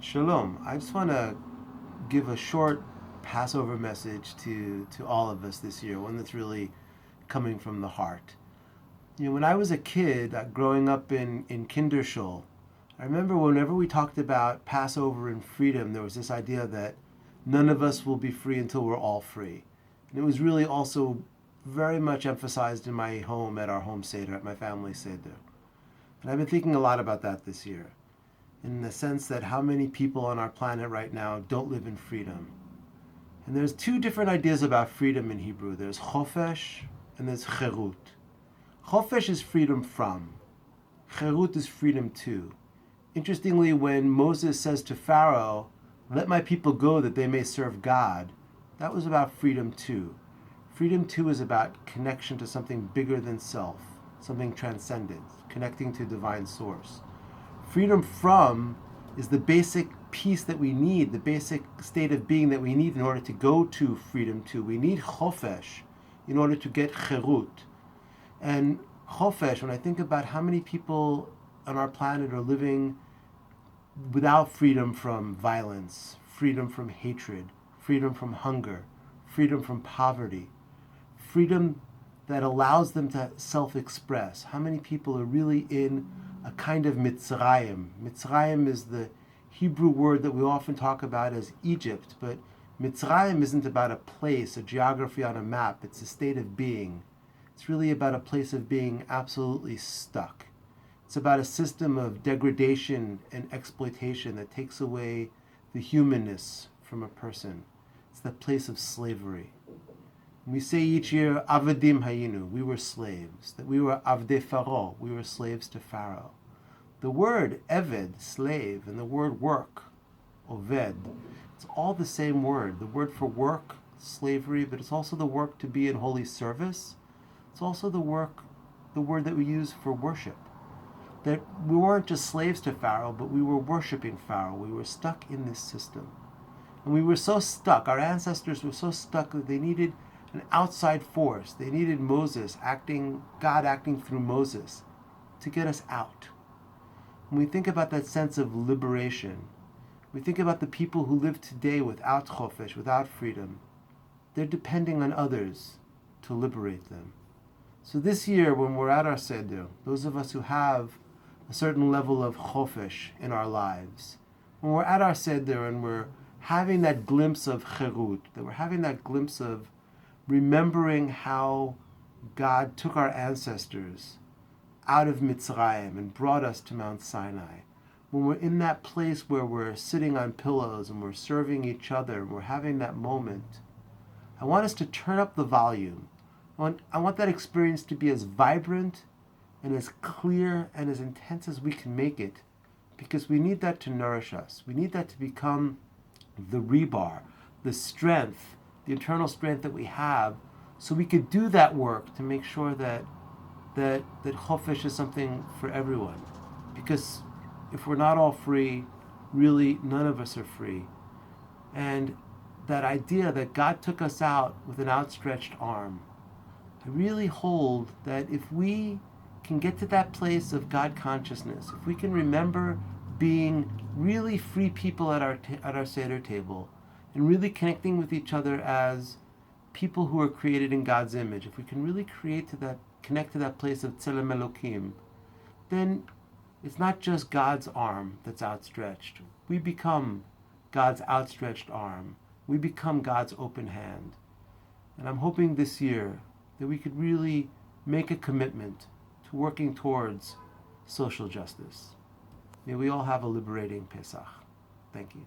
Shalom. I just want to give a short Passover message to all of us this year, one that's really coming from the heart. When I was a kid, growing up in Kindershul, I remember whenever we talked about Passover and freedom, there was this idea that none of us will be free until we're all free. And it was really also very much emphasized in my home, at our home Seder, at my family Seder. And I've been thinking a lot about that this year, in the sense that how many people on our planet right now don't live in freedom. And there's two different ideas about freedom in Hebrew. There's chofesh and there's cherut. Chofesh is freedom from. Cherut is freedom to. Interestingly, when Moses says to Pharaoh, "Let my people go that they may serve God," that was about freedom to. Freedom to is about connection to something bigger than self, something transcendent, connecting to divine source. Freedom from is the basic peace that we need, the basic state of being that we need in order to go to freedom to. We need chofesh in order to get cherut. And chofesh, when I think about how many people on our planet are living without freedom from violence, freedom from hatred, freedom from hunger, freedom from poverty, freedom that allows them to self-express. How many people are really in a kind of Mitzrayim? Mitzrayim is the Hebrew word that we often talk about as Egypt, but Mitzrayim isn't about a place, a geography on a map. It's a state of being. It's really about a place of being absolutely stuck. It's about a system of degradation and exploitation that takes away the humanness from a person. It's that place of slavery. We say each year, Avadim Hayinu, we were slaves, that we were Avdei Pharaoh, we were slaves to Pharaoh. The word Eved, slave, and the word work, Oved, it's all the same word. The word for work, slavery, but it's also the work to be in holy service. It's also the word that we use for worship. That we weren't just slaves to Pharaoh, but we were worshiping Pharaoh. We were stuck in this system. And we were so stuck, our ancestors were so stuck that they needed an outside force. They needed Moses God acting through Moses to get us out. When we think about that sense of liberation, we think about the people who live today without chofesh, without freedom. They're depending on others to liberate them. So this year, when we're at our Seder, those of us who have a certain level of chofesh in our lives, when we're at our Seder and we're having that glimpse of cherut, that we're having that glimpse of remembering how God took our ancestors out of Mitzrayim and brought us to Mount Sinai, when we're in that place where we're sitting on pillows and we're serving each other and we're having that moment, I want us to turn up the volume. I want that experience to be as vibrant and as clear and as intense as we can make it, because we need that to nourish us. We need that to become the rebar, the strength, the internal strength that we have, so we could do that work to make sure that chofesh is something for everyone. Because if we're not all free, really none of us are free. And that idea that God took us out with an outstretched arm, I really hold that if we can get to that place of God consciousness, if we can remember being really free people at our Seder table, and really connecting with each other as people who are created in God's image, if we can really connect to that place of Tzelem Elokim, then it's not just God's arm that's outstretched. We become God's outstretched arm. We become God's open hand. And I'm hoping this year that we could really make a commitment to working towards social justice. May we all have a liberating Pesach. Thank you.